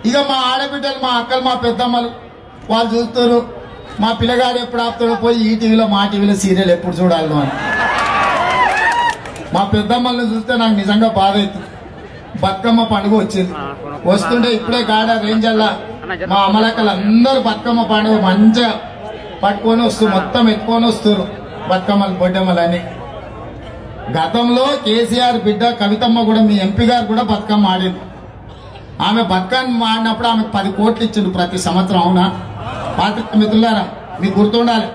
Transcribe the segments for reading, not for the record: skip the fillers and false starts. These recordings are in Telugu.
ఇక మా ఆడబిడ్డలు మా అక్కలు మా పెద్దమ్మలు వాళ్ళు చూస్తారు మా పిల్లగాడు ఎప్పుడు ఆపుతాడో పోయి ఈ టీవీలో మా టీవీలో సీరియల్ ఎప్పుడు చూడాలి అని. మా పెద్దమ్మల్ని చూస్తే నాకు నిజంగా బాధ అవుతుంది. బతుకమ్మ పండుగ వచ్చింది, వస్తుంటే ఇప్పుడే గాడ రేంజల్లా మా అమలక్కలు అందరూ బతుకమ్మ పండుగ మంచిగా పట్టుకొని వస్తూ మొత్తం ఎత్తుకొని వస్తారు బతుకమ్మలు బొడ్డమ్మలని. గతంలో కేసీఆర్ బిడ్డ కవితమ్మ కూడా మీ ఎంపీ గారు కూడా బతుకమ్మ ఆడింది. ఆమె బతుకమ్మ ఆడినప్పుడు ఆమెకు 10 కోట్లు ఇచ్చిండు ప్రతి సంవత్సరం. అవునా పాత్రిక మిత్రులారా, మీకు గుర్తుండాలి.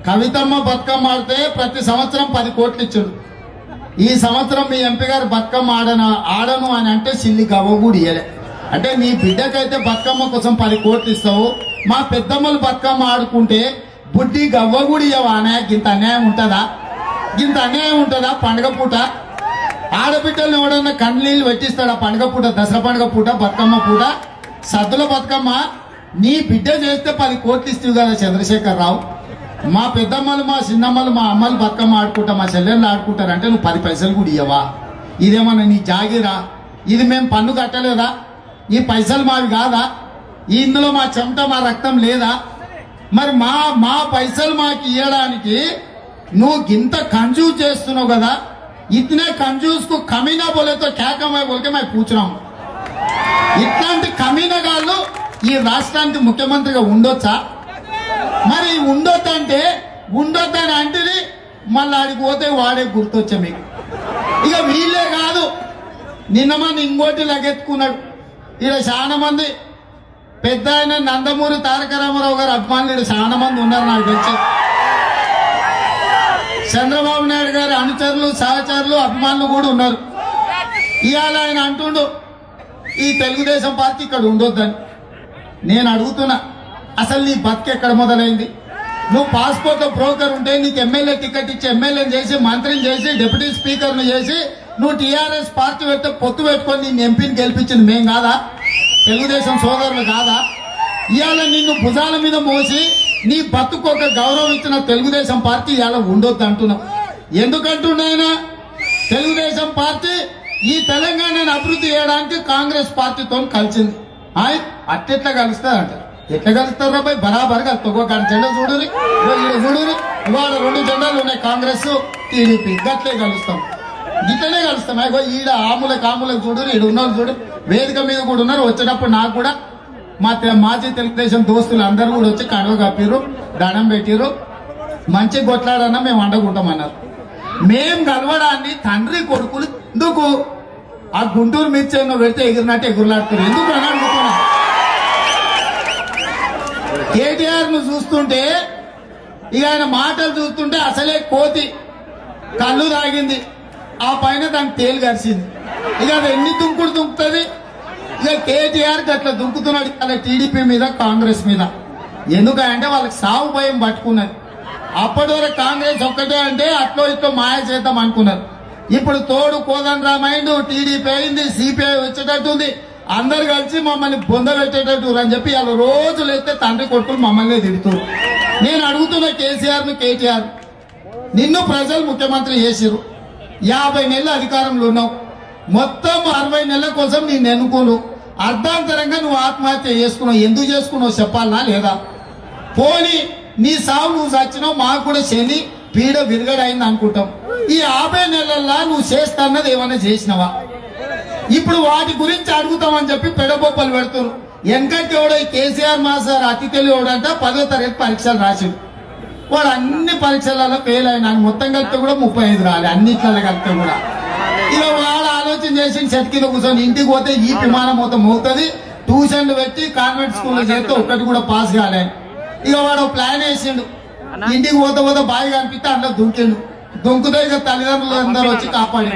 కవితమ్మ బతుకమ్మ ఆడితే ప్రతి సంవత్సరం 10 కోట్లు ఇచ్చిండు. ఈ సంవత్సరం మీ ఎంపీ గారు బతుకమ్మ ఆడను అని అంటే సిల్లి గవ్వ కూడా ఇయ్యలే. అంటే నీ బిడ్డకైతే బతుకమ్మ కోసం 10 కోట్లు ఇస్తావు, మా పెద్దమ్మలు బతుకమ్మ ఆడుకుంటే బుడ్డి గవ్వ కూడా ఇవ్వవా? గింత అన్యాయం ఉంటుందా? గింత అన్యాయం ఉంటుందా? పండుగ పూట ఆడబిడ్డలను ఎవడన్నా కన్నీళ్ళు పెట్టిస్తాడా? పండుగ పూట, దసరా పండుగ పూట, బతుకమ్మ పూట, సద్దుల బతుకమ్మ నీ బిడ్డ చేస్తే 10 కోట్లు ఇస్తావు కదా చంద్రశేఖర్ రావు. మా పెద్దమ్మలు మా చిన్నమ్మలు మా అమ్మలు బతుకమ్మ ఆడుకుంటా, మా చెల్లెళ్ళు ఆడుకుంటారంటే నువ్వు 10 పైసలు కూడా ఇవ్వవా? ఇదేమన్నా నీ జాగిరా? ఇది మేము పన్ను కట్టలేదా? ఈ పైసలు మావి కాదా? ఇందులో మా చెమట మా రక్తం లేదా? మరి మా పైసలు మాకు ఇవ్వడానికి నువ్వు గింత కంజూస్ చేస్తున్నావు కదా. ఇతనే కంజూస్ కు కమీనా బోలేతో కేకమై బోల్కే మేము పూచున్నాం. ఇట్లాంటి కమీనగాళ్ళు ఈ రాష్ట్రానికి ముఖ్యమంత్రిగా ఉండొచ్చా? మరి ఉండొద్దంటే ఉండొద్దని అంటే మళ్ళీ ఆడికి పోతే వాడే గుర్తొచ్చా మీకు. ఇక వీళ్ళే కాదు, నిన్న మన ఇంకోటి లగెత్తుకున్నాడు. ఇక్కడ చాలా మంది పెద్ద ఆయన నందమూరి తారక రామారావు గారు అభిమానులు చాలా మంది ఉన్నారు నాకు తెలిసి. చంద్రబాబు నాయుడు గారి అనుచరులు సహచరులు అభిమానులు కూడా ఉన్నారు. ఇవాళ ఆయన అంటుండు ఈ తెలుగుదేశం పార్టీ ఇక్కడ ఉండొద్దని. నేను అడుగుతున్నా, అసలు నీ బతుకు ఎక్కడ మొదలైంది? నువ్వు పాస్పోర్ట్ బ్రోకర్ ఉంటే నీకు ఎమ్మెల్యే టికెట్ ఇచ్చి ఎమ్మెల్యేని చేసి మంత్రిని చేసి డిప్యూటీ స్పీకర్ను చేసి నువ్వు టీఆర్ఎస్ పార్టీ పెడితే పొత్తు పెట్టుకొని నిన్ను ఎంపీని గెలిపించింది మేం కాదా? తెలుగుదేశం సోదరులు కాదా? ఇవాళ నిన్ను భుజాల మీద మోసి నీ బతుకు ఒక గౌరవం ఇచ్చిన తెలుగుదేశం పార్టీ ఇవాళ ఉండొద్దు అంటున్నావు. ఎందుకంటున్నాయినా తెలుగుదేశం పార్టీ ఈ తెలంగాణను అభివృద్ధి చేయడానికి కాంగ్రెస్ పార్టీతో కలిసింది. అట్టెట్లా కలుస్తారంట? ఎట్లా కలుస్తారా పోయి బరాబర్ కలుస్తావు. ఒక జెండా చూడుని, చూడుని, ఇవాళ 2 జెండాలు ఉన్నాయి, కాంగ్రెస్ టీడీపీ. గట్లే కలుస్తాం, గిట్లనే కలుస్తాం. అయ్యో ఈడ ఆములకు చూడు, ఈడ ఉన్న చూడు, వేదిక మీద కూడా ఉన్నారు. వచ్చేటప్పుడు నాకు కూడా మా మాజీ తెలుగుదేశం దోస్తులు అందరూ కూడా వచ్చి కడవ కప్పిరు, దండం పెట్టిరు, మంచి కొట్లాడన్నా మేము వండుకుంటామన్నారు. మేం కలవడాన్ని తండ్రి కొడుకులు ఎందుకు ఆ గుంటూరు మిర్చి పెడితే ఎగిరినట్టు ఎగురులాడుతారు ఎందుకు అని అడుగుతున్నా. కేటీఆర్ ను చూస్తుంటే ఇక ఆయన మాటలు చూస్తుంటే అసలే కోతి కళ్ళు తాగింది, ఆ పైన దానికి తేలు గరిచింది. ఇక అది ఎన్ని దుంకుడు దుంకుతుంది. ఇక కేటీఆర్ అట్లా దుంకుతున్నాడు అలా టీడీపీ మీద కాంగ్రెస్ మీద. ఎందుకంటే వాళ్ళకి సాగు భయం పట్టుకున్నది. అప్పటి వరకు కాంగ్రెస్ ఒక్కటే అంటే అట్లో ఇట్లో మాయ చేద్దాం అనుకున్నారు. ఇప్పుడు తోడు కోదండరామైండు, టీడీపీ అయింది, సిపిఐ వచ్చేటట్టుంది, అందరు కలిసి మమ్మల్ని బొంద పెట్టేటట్టు అని చెప్పి వాళ్ళు రోజులు అయితే తండ్రి కొడుకులు మమ్మల్ని తిడుతున్నారు. నేను అడుగుతున్నా కేటీఆర్, నిన్ను ప్రజలు ముఖ్యమంత్రి చేసిరు, 50 నెలలు అధికారంలో ఉన్నావు, మొత్తం 60 నెలల కోసం నేను ఎన్నుకోను, అర్ధాంతరంగా నువ్వు ఆత్మహత్య చేసుకున్నావు. ఎందుకు చేసుకున్నావు చెప్పాలనా లేదా? పోనీ నీ సాగు నువ్వు చచ్చినావు, మాకు కూడా శని పీడ విరగడైంది అనుకుంటాం. ఈ 50 నెలల్లో నువ్వు చేస్తాన్నది ఏమన్నా చేసినావా? ఇప్పుడు వాటి గురించి అడుగుతామని చెప్పి పెడబొప్పలు పెడుతున్నారు. వెనకటి ఎవడో కేసీఆర్ మాస్టర్ అతి తెలియడంట 10వ తరగతి పరీక్షలు రాసిండు. వాడు అన్ని పరీక్షలలో ఫెయిల్ అయినా, మొత్తం కలిపితే కూడా 35 రాలి, అన్నిట్లలో కలిపితే కూడా. ఇక వాడు ఆలోచన చేసి చెట్టు కింద కూర్చొని ఇంటికి పోతే ఈ విమానం మొత్తం అవుతుంది, ట్యూషన్లు పెట్టి కాన్వెంట్ స్కూల్లో చేస్తే ఒక్కటి కూడా పాస్ కాలే. ఇక వాడు ప్లాన్ వేసిండు, ఇంటికి పోతే బాగా కనిపిస్తే అందులో దుంకిండు. దుంకుతే ఇక తల్లిదండ్రులు అందరూ వచ్చి కాపాడి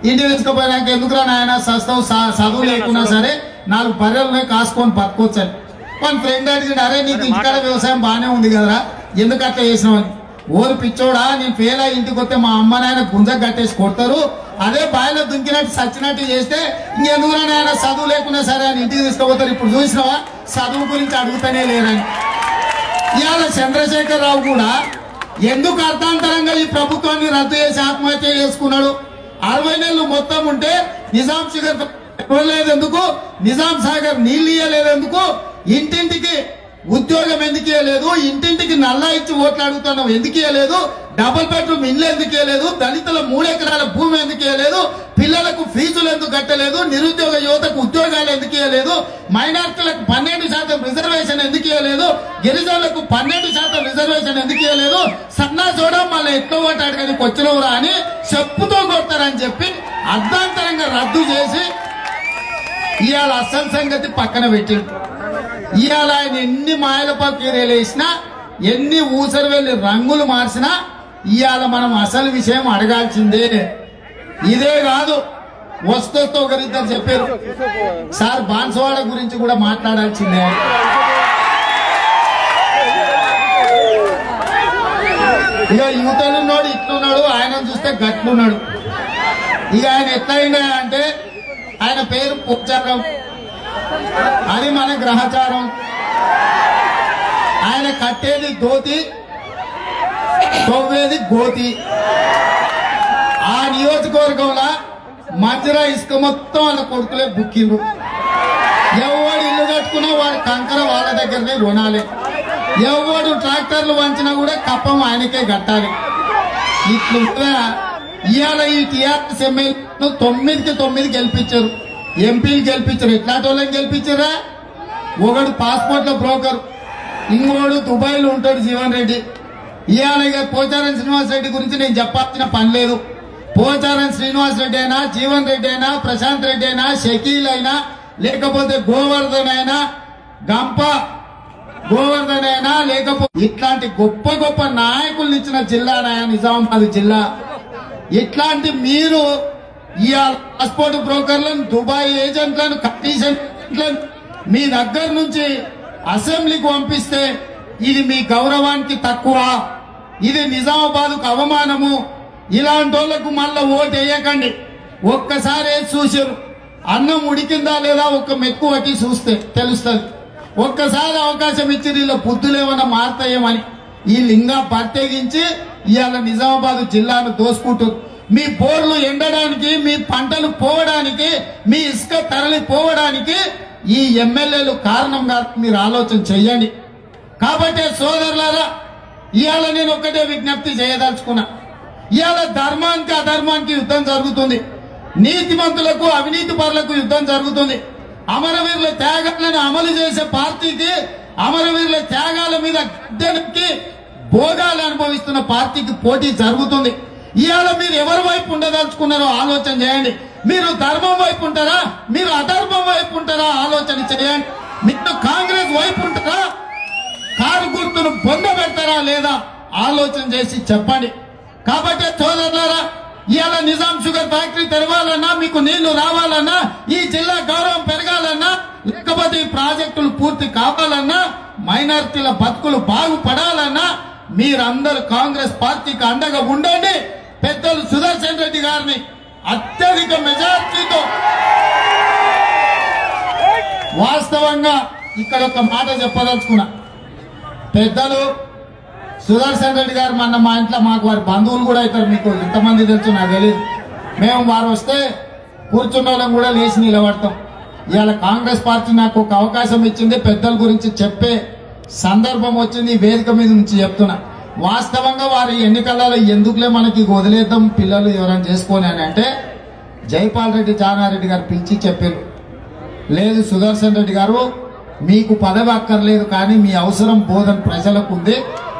ఇంటికి తీసుకుపోయినాక ఎందుకురా నాయన సస్తావు, చదువు లేకున్నా సరే 4 బర్రెలనే కాసుకొని బతుకోవచ్చని. మన ఫ్రెండ్ అడిగిండు, అరే నీకు ఇంటికాడ వ్యవసాయం బాగానే ఉంది కదరా, ఎందుకు అట్లా చేసినావని. ఓరు పిచ్చోడా, నేను ఫెయిల్ అయ్యి ఇంటికి వస్తే మా అమ్మ నాయన గుంజ కట్టేసి కొడతారు, అదే బాయిలో దుంకినట్టు సచ్చినట్టు చేస్తే ఇంకెందుకురా నాయన చదువు లేకున్నా సరే అని ఇంటికి తీసుకుపోతారు. ఇప్పుడు చూసినావా చదువు గురించి అడుగుతానే లేరని. ఇవాళ చంద్రశేఖర్ రావు కూడా ఎందుకు అర్థాంతరంగా ఈ ప్రభుత్వాన్ని రద్దు చేసి ఆత్మహత్య చేసుకున్నాడు? 60 నెలలు మొత్తం ఉంటే నిజాం షుగర్ లేదెందుకు? నిజాం సాగర్ నీళ్ళు ఇయ్యలేదెందుకు? ఇంటింటికి ఉద్యోగం ఎందుకు ఇవ్వలేదు? ఇంటింటికి నల్లా ఇచ్చి ఓట్లు అడుగుతున్నాం ఎందుకు ఇవ్వలేదు? డబుల్ బెడ్రూమ్ ఇల్లు ఎందుకు ఇవ్వలేదు? దళితుల 3 ఎకరాల భూమి ఎందుకు ఇవ్వలేదు? పిల్లలకు ఫీజులు ఎందుకు కట్టలేదు? నిరుద్యోగ యువతకు ఉద్యోగాలు ఎందుకు ఇవ్వలేదు? మైనార్టీలకు 12% రిజర్వేషన్ ఎందుకు ఇవ్వలేదు? గిరిజనులకు 12% రిజర్వేషన్ ఎందుకు ఇవ్వలేదు? సన్నా చూడడం మళ్ళీ ఎట్లా ఓటు అడగడానికి వచ్చినవురా అని చెప్పుతో కొడతారని చెప్పి అర్ధాంతరంగా రద్దు చేసి ఇవాళ అసలు సంగతి పక్కన పెట్టిండు. ఇవాళ ఆయన ఎన్ని మాయల పక్కీరేలు వేసినా, ఎన్ని ఊసరు వెళ్ళి రంగులు మార్చినా ఇవాళ మనం అసలు విషయం అడగాల్సిందే. ఇదే కాదు, వస్తూ ఒకరిద్దరు చెప్పారు సార్ బాన్సవాడ గురించి కూడా మాట్లాడాల్సిందే. ఇక యువతలున్నాడు ఇట్లున్నాడు, ఆయన చూస్తే గట్లున్నాడు. ఇక ఆయన ఎట్లయిందా అంటే ఆయన పేరు పోచారం, అది మన గ్రహచారం. ఆయన కట్టేది ధోతి, తవ్వేది గోతి. ఆ నియోజకవర్గంలో మంజరా ఇసుక మొత్తం వాళ్ళ కొడుకులే బుక్కిండ్రు. ఎవడు ఇల్లు కట్టుకున్నా వాడు కంకర వాళ్ళ దగ్గరనే కొనాలి. ఎవడు ట్రాక్టర్లు వంచినా కూడా కప్పం ఆయనకే కట్టాలి. ఇట్లా ఇవాళ ఈ టీఆర్ఎస్ ఎమ్మెల్యేలు 9కి 9 గెలిపించారు, ఎంపీలు గెలిపించారు. ఎట్లాంటి వాళ్ళని గెలిపించారా? ఒకడు పాస్పోర్ట్ల బ్రోకర్, ఇంకోడు దుబాయ్లో ఉంటాడు జీవన్ రెడ్డి. ఇవాళ పోచారం శ్రీనివాస్ రెడ్డి గురించి నేను చెప్పాల్సిన పని లేదు. పోచారం శ్రీనివాస్ రెడ్డి అయినా, జీవన్ రెడ్డి అయినా, ప్రశాంత్ రెడ్డి అయినా, షకీల్ అయినా, లేకపోతే గోవర్ధన్ అయినా, గంప గోవర్ధన్ అయినా, లేకపోతే ఇట్లాంటి గొప్ప గొప్ప నాయకులు ఇచ్చిన జిల్లా నిజామాబాద్ జిల్లా. ఇట్లాంటి మీరు ఇవాళ పాస్పోర్ట్ బ్రోకర్లను, దుబాయ్ ఏజెంట్లను, కమిషన్ ఏజెంట్లను మీ దగ్గర నుంచి అసెంబ్లీకి పంపిస్తే ఇది మీ గౌరవానికి తక్కువ, ఇది నిజామాబాద్కు అవమానము. ఇలాంటి వాళ్లకు మళ్ళా ఓటు వేయకండి. ఒక్కసారి వేసి చూసారు, అన్నం ఉడికిందా లేదా ఒక్క మెక్కు వట్టి చూస్తే తెలుస్తుంది. ఒక్కసారి అవకాశం ఇచ్చి వీళ్ళ బుద్ధులు ఏమైనా మారుతాయేమని వీళ్ళు ఇంకా బర్తెగించి ఇవాళ నిజామాబాద్ జిల్లాను దోసుకుంటారు. మీ బోర్లు ఎండడానికి, మీ పంటలు పోవడానికి, మీ ఇసుక తరలి పోవడానికి ఈ ఎమ్మెల్యేలు కారణంగా మీరు ఆలోచన చెయ్యండి. కాబట్టి సోదరులారా, ఇవాళ నేను ఒక్కటే విజ్ఞప్తి చేయదలుచుకున్నా. ఇవాళ ధర్మానికి అధర్మానికి యుద్ధం జరుగుతుంది, నీతిమంతులకు అవినీతి పరులకు యుద్ధం జరుగుతుంది. అమరవీరుల త్యాగాలను అమలు చేసే పార్టీకి, అమరవీరుల త్యాగాల మీద గద్దెనెక్కి భోగాలు అనుభవిస్తున్న పార్టీకి పోటీ జరుగుతుంది. ఇవాళ మీరు ఎవరి వైపు ఉండదలుచుకున్నారో ఆలోచన చేయండి. మీరు ధర్మం వైపు ఉంటారా, మీరు అధర్మం వైపు ఉంటారా ఆలోచన చేయండి. మీరు కాంగ్రెస్ వైపు ఉంటారా, కారు గుర్తును పొందబెడతారా లేదా ఆలోచన చేసి చెప్పండి. కాబట్టి సోదరులారా, ఇవాళ నిజాం షుగర్ ఫ్యాక్టరీ తెరవాలన్నా, మీకు నీళ్లు రావాలన్నా, ఈ జిల్లా గౌరవం పెరగాలన్నా, లేకపోతే ఈ ప్రాజెక్టులు పూర్తి కావాలన్నా, మైనారిటీల బతుకులు బాగుపడాలన్నా మీరందరూ కాంగ్రెస్ పార్టీకి అండగా ఉండండి. పెద్దలు సుదర్శన్ రెడ్డి గారిని అత్యధిక మెజార్టీతో, వాస్తవంగా ఇక్కడ ఒక మాట చెప్పదలుచుకున్నా. పెద్దలు సుదర్శన్ రెడ్డి గారు మొన్న మా ఇంట్లో, మాకు వారి బంధువులు కూడా అవుతారు, మీకు ఎంతమంది తెలుసు నాకు తెలియదు. మేము వారు వస్తే కూర్చున్న వాళ్ళం కూడా లేచి నిలబడతాం. ఇవాళ కాంగ్రెస్ పార్టీ నాకు ఒక అవకాశం ఇచ్చింది, పెద్దల గురించి చెప్పే సందర్భం వచ్చింది, వేదిక మీద నుంచి చెప్తున్నా. వాస్తవంగా వారి ఎన్నికలలో ఎందుకులే మనకి వదిలేద్దాం పిల్లలు ఎవరైనా చేసుకొని అని అంటే జైపాల్ రెడ్డి జానారెడ్డి గారు పిలిచి చెప్పారు, లేదు సుదర్శన్ రెడ్డి గారు మీకు పదవి అక్కర్లేదు, కానీ మీ అవసరం బోధన ప్రజలకు ఉంది.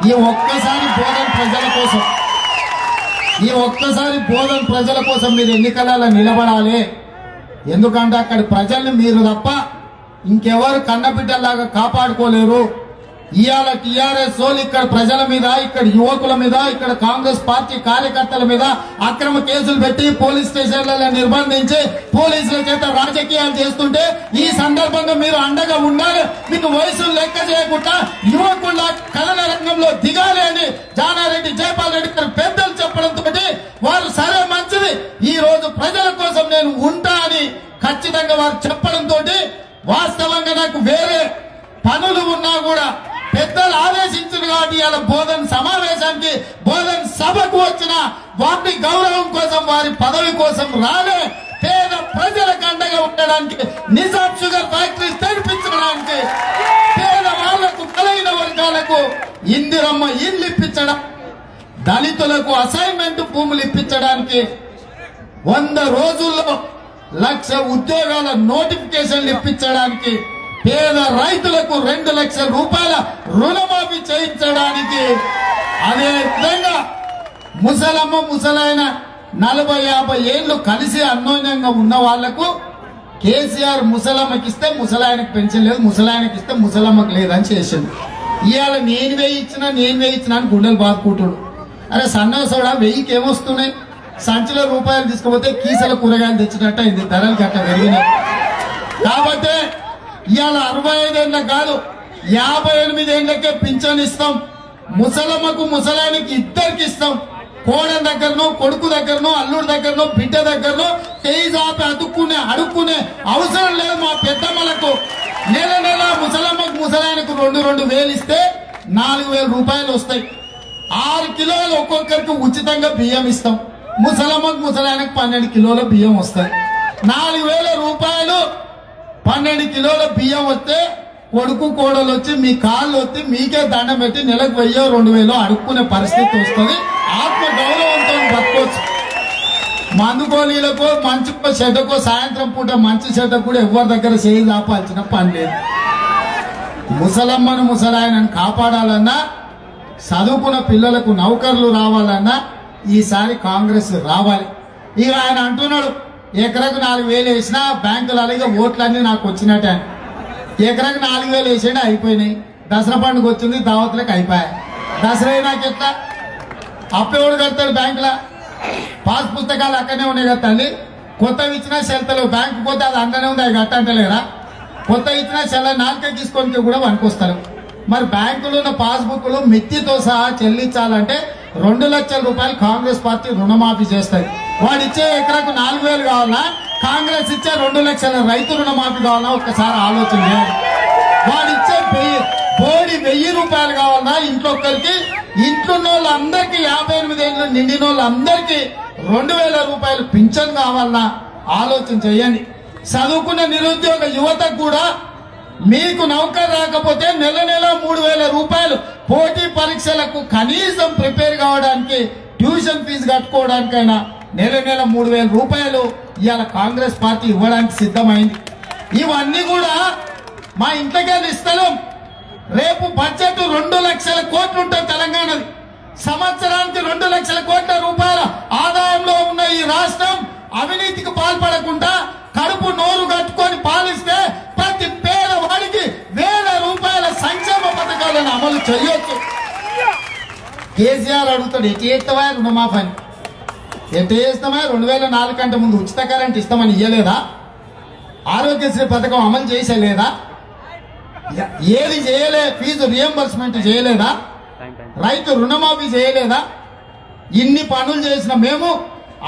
ఈ ఒక్కసారి బోధన ప్రజల కోసం, ఈ ఒక్కసారి బోధన ప్రజల కోసం మీరు ఎన్నికలలో నిలబడాలి. ఎందుకంటే అక్కడ ప్రజల్ని మీరు తప్ప ఇంకెవరు కన్నబిడ్డలాగా కాపాడుకోలేరు. ఇవాళ టీఆర్ఎస్ వాళ్ళు ఇక్కడ ప్రజల మీద, ఇక్కడ యువకుల మీద, ఇక్కడ కాంగ్రెస్ పార్టీ కార్యకర్తల మీద అక్రమ కేసులు పెట్టి పోలీస్ స్టేషన్లలో నిర్బంధించి పోలీసుల చేత రాజకీయాలు చేస్తుంటే ఈ సందర్భంగా మీరు అండగా ఉండాలి. మీకు వయసులు లెక్క చేయకుండా యువకుల కళల రంగంలో దిగాలి అని జానారెడ్డి, జైపాల్ రెడ్డి గారు పెద్దలు చెప్పడంతో వారు సరే మంచిది, ఈ రోజు ప్రజల కోసం నేను ఉంటా అని ఖచ్చితంగా వారు చెప్పడంతో వాస్తవంగా నాకు వేరే పనులు ఉన్నా కూడా పెద్దలు ఆదేశించారు కాబట్టి ఇవాళ బోధన సమావేశానికి బోధన్ సభకు వచ్చిన వారి గౌరవం కోసం వారి పదవి కోసం రాలే పేద ప్రజలకు అండగా ఉండడానికి నిజాం షుగర్ ఫ్యాక్టరీ తెరిపించడానికి పేద వాళ్లకు బలైన వర్గాలకు ఇందిరమ్మ ఇల్లు ఇప్పించడం దళితులకు అసైన్మెంట్ భూములు ఇప్పించడానికి 100 రోజుల్లో 1,00,000 ఉద్యోగాల నోటిఫికేషన్లు ఇప్పించడానికి పేద రైతులకు 2 లక్షల రూపాయల రుణమాఫీ చేయించడానికి అదే విధంగా ముసలమ్మ ముసలాయన 40-50 ఏళ్లు కలిసి అన్యోన్యంగా ఉన్న వాళ్లకు కేసీఆర్ ముసలమ్మకి ఇస్తే ముసలాయనకు పెన్షన్ లేదు, ముసలాయనకి ఇస్తే ముసలమ్మకి లేదని చేసింది. ఇవాళ నేను వేయించినా అని గుండెలు బాదుకుంటాడు. అరే సన్నోసోడా 1000కి ఏమొస్తున్నాయి, సంచిలో రూపాయలు తీసుకుపోతే కీసల కూరగాయలు తెచ్చినట్టు అయింది, ధరలు గట్ట పెరిగినాయి. కాబట్టి ఇవాళ 65 ఏళ్ళకి కాదు 58 ఏళ్ళకే పింఛన్ ఇస్తాం. ముసలమ్మకు ముసలాయనకి ఇద్దరికి ఇస్తాం. కోడల దగ్గరనో కొడుకు దగ్గరనో అల్లుడి దగ్గరనో బిడ్డ దగ్గరనో చేయి చాపి అడుక్కునే అవసరం లేదు. మా పెద్దమ్మలకు నెల ముసలమ్మకు ముసలాయనకు 2,000 ఇస్తే 4,000 రూపాయలు వస్తాయి. 6 కిలోలు ఒక్కొక్కరికి ఉచితంగా బియ్యం ఇస్తాం. ముసలమ్మకు ముసలాయనకు 12 కిలోల బియ్యం వస్తాయి. 4,000 రూపాయలు 12 కిలోల బియ్యం వస్తే కొడుకు కోడలు వచ్చి మీ కాళ్ళు వచ్చి మీకే దండం పెట్టి నెలకు 1,000-2,000 అడుక్కునే పరిస్థితి వస్తుంది. ఆత్మ గౌరవంతో బతకొచ్చు. మందుగోళీలకో మంచుకో చెడ్డకో సాయంత్రం పూట మంచి చెడ్డ కూడా ఎవరి దగ్గర చేయి దాపాల్సిన పని లేదు. ముసలమ్మను ముసలాయనను కాపాడాలన్నా, చదువుకున్న పిల్లలకు నౌకర్లు రావాలన్నా ఈసారి కాంగ్రెస్ రావాలి. ఇక ఆయన అంటున్నాడు ఎకరకు 4,000 వేసినా బ్యాంకులు అలాగే ఓట్లన్నీ నాకు వచ్చినట్టే. ఎకరకు 4,000 వేసేయండి అయిపోయినాయి. దసరా పండుగ వచ్చింది, దావతులకు అయిపోయాయి. దసరా నాకు ఎట్లా అప్పేవాడు కడతాడు బ్యాంకుల పాస్ పుస్తకాలు అక్కడనే ఉన్నాయి కదా తల్లి. కొత్తవి ఇచ్చినా చెల్తలేవు. బ్యాంకు పోతే అది అంటనే ఉంది, అవి కట్టంటలేరా. కొత్త ఇచ్చినా చెల్ల 4 తీసుకొని కూడా వనుకొస్తారు. మరి బ్యాంకులో ఉన్న పాస్బుక్లు మిత్తితో సహా చెల్లించాలంటే 2 లక్షల రూపాయలు కాంగ్రెస్ పార్టీ రుణమాఫీ చేస్తాయి. వాడు ఇచ్చే ఎకరకు 4,000 కావాలా, కాంగ్రెస్ ఇచ్చే 2 లక్షల రైతు రుణమాఫీ కావాలా ఒక్కసారి ఆలోచన చేయాలి. వాడు ఇచ్చే 1,000 రూపాయలు కావాలన్నా ఇంట్లో ఒక్కరికి, ఇంట్లో వాళ్ళందరికీ 58 ఏళ్ళు నిండిన వాళ్ళందరికీ 2,000 రూపాయలు పింఛన్ కావాలన్నా ఆలోచన చేయండి. చదువుకున్న నిరుద్యోగ యువతకు కూడా మీకు నౌకరు రాకపోతే నెల 3,000 రూపాయలు పోటీ పరీక్షలకు కనీసం ప్రిపేర్ కావడానికి ట్యూషన్ ఫీజు కట్టుకోవడానికైనా నెల 3,000 రూపాయలు ఇవాళ కాంగ్రెస్ పార్టీ ఇవ్వడానికి సిద్ధమైంది. ఇవన్నీ కూడా మా ఇంట్లోకెళ్ళి ఇస్తాం. రేపు బడ్జెట్ 2 లక్షల కోట్లు ఉంటుంది తెలంగాణది. సంవత్సరానికి 2 లక్షల కోట్ల రూపాయల ఆదాయంలో ఉన్న ఈ రాష్ట్రం అవినీతికి పాల్పడకుండా కడుపు నోరు కట్టుకొని పాలిస్తే ప్రతి పేదవాడికి 1,000 రూపాయల సంక్షేమ పథకాలను అమలు చేయొచ్చు. కేసీఆర్ అడుగుతాడు ఎటు చేస్తావా రుణమాఫీ అని. ఎటు చేస్తామా 2004 కంటే ముందు ఉచిత కరెంట్ ఇస్తామని ఇయ్యలేదా? ఆరోగ్యశ్రీ పథకం అమలు చేసేలేదా? ఏది చేయలే? ఫీజు రియంబర్స్మెంట్ చేయలేదా? రైతు రుణమాఫీ చేయలేదా? ఇన్ని పనులు చేసిన మేము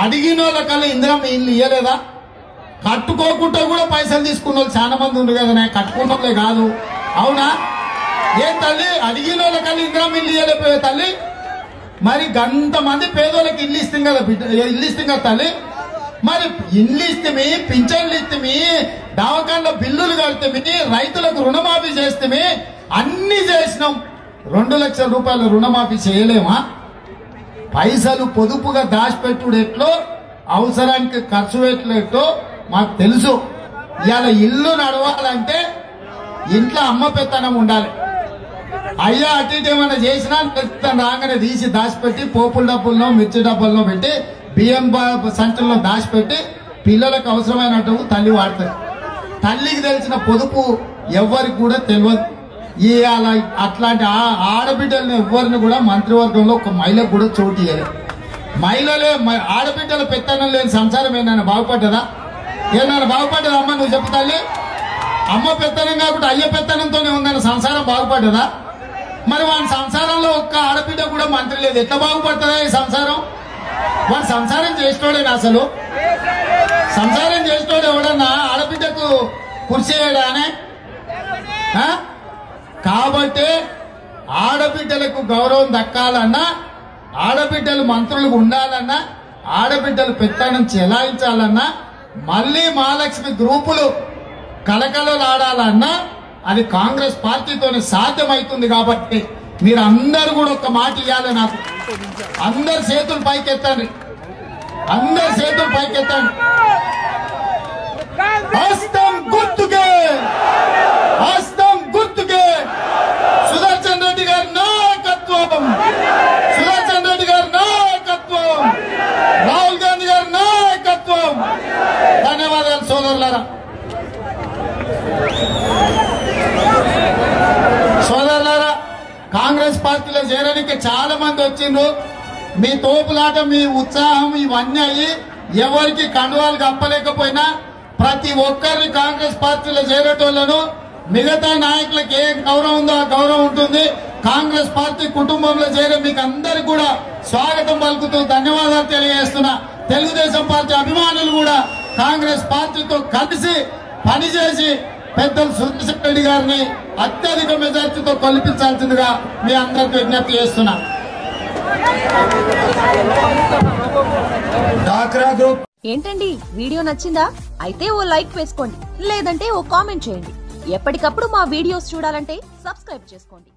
అడిగిన వాళ్ళకల్లా ఇందిరమ్మ ఇల్లు ఇయ్యలేదా? కట్టుకోకుండా కూడా పైసలు తీసుకున్న వాళ్ళు చాలా మంది ఉంది కదా, కట్టుకున్న వాళ్ళే కాదు. అవునా? ఏ తల్లి అడిగిన వాళ్ళకల్లా ఇందిరమ్మ ఇల్లు ఇయ్యలేకపోయే తల్లి. మరి గంతమంది పేదోళ్ళకి ఇల్లు ఇస్తాం కదా, ఇల్లు ఇస్తాం కదా తల్లి. మరి ఇల్లు ఇస్తేమి, పింఛన్లు ఇస్తేమి, దవాఖానలో బిల్లులు కడితేమి, రైతులకు రుణమాఫీ చేస్తేమి, అన్ని చేసినాం. 2 లక్షల రూపాయల రుణమాఫీ చేయలేమా? పైసలు పొదుపుగా దాచిపెట్టుడు ఎట్లో, అవసరానికి ఖర్చు పెట్టలేటో మాకు తెలుసు. ఇవాళ ఇల్లు నడవాలంటే ఇంట్లో అమ్మ పెత్తనం ఉండాలి. అయ్యా అటు ఇటు ఏమైనా చేసినా రాగానే తీసి దాచిపెట్టి పోపుల డబ్బుల్లో మిర్చి డబ్బుల్లో పెట్టి బియ్యం సంచుల్లో దాచిపెట్టి పిల్లలకు అవసరమైనట్టు తల్లి వాడుతుంది. తల్లికి తెలిసిన పొదుపు ఎవరికి కూడా తెలియదు. ఇవాళ అట్లాంటి ఆడబిడ్డలను ఎవరిని కూడా మంత్రివర్గంలో ఒక మహిళకు కూడా చోటు ఇవ్వలేదు. మహిళలే ఆడబిడ్డల పెత్తనం లేని సంసారం ఏమైనా బాగుపడ్డదా? ఏమైనా బాగుపడ్డదా అమ్మ? నువ్వు చెప్పు తల్లి. అమ్మ పెత్తనం కాకుండా అయ్య పెత్తనంతోనే ఉందన్న సంసారం బాగుపడ్డదా? మరి వాడి సంసారంలో ఒక్క ఆడబిడ్డ కూడా మంత్రి లేదు, ఎట్లా బాగుపడుతుందా ఈ సంసారం? వాడు సంసారం చేసినోడేనా? అసలు సంసారం చేసినోడు ఎవడన్నా ఆడబిడ్డకు కుర్చేయడానే? కాబట్టి ఆడబిడ్డలకు గౌరవం దక్కాలన్నా ఆడబిడ్డలు మంత్రులు ఉండాలన్నా, ఆడబిడ్డలు పెత్తనం చెలాయించాలన్నా, మళ్లీ మహాలక్ష్మి గ్రూపులు కలకలలాడాలన్నా అది కాంగ్రెస్ పార్టీతోనే సాధ్యమవుతుంది. కాబట్టి మీరు అందరు కూడా ఒక మాట ఇవ్వాలి నాకు. అందరు చేతులు పైకెత్తండి, అందరు చేతులు పైకెత్తండి. హస్తం గుర్తుకే, హస్తం గుర్తుకే సుదర్శన్ రెడ్డి గారి నాయకత్వం, సుదర్శన్ రెడ్డి గారి నాయకత్వం, రాహుల్ గాంధీ గారి నాయకత్వం. ధన్యవాదాలు సోదరులారా. సోదరులారా, కాంగ్రెస్ పార్టీలో చేరడానికి చాలా మంది వచ్చిండ్రు. మీ తోపులాట, మీ ఉత్సాహం ఇవన్నీ అయ్యి ఎవరికి కండువాలు కప్పలేకపోయినా ప్రతి ఒక్కరిని కాంగ్రెస్ పార్టీలో చేరేటోళ్లను మిగతా నాయకులకు ఏ గౌరవం ఉందో ఆ గౌరవం ఉంటుంది. కాంగ్రెస్ పార్టీ కుటుంబంలో చేరే మీకు అందరికి కూడా స్వాగతం పలుకుతూ ధన్యవాదాలు తెలియజేస్తున్నా. తెలుగుదేశం పార్టీ అభిమానులు కూడా కాంగ్రెస్ పార్టీతో కలిసి పనిచేసి పెద్దలు సుదర్శన్ రెడ్డి గారిని అత్యధిక మెజార్టీతో కొలిపించాల్సిందిగా మీ అందరికి విజ్ఞప్తి చేస్తున్నా. డాక్రా గ్రూప్ ఏంటండి, వీడియో నచ్చిందా? అయితే ఓ లైక్ వేసుకోండి, లేదంటే ఓ కామెంట్ చేయండి. ఎప్పటికప్పుడు మా వీడియోస్ చూడాలంటే సబ్స్క్రైబ్ చేసుకోండి.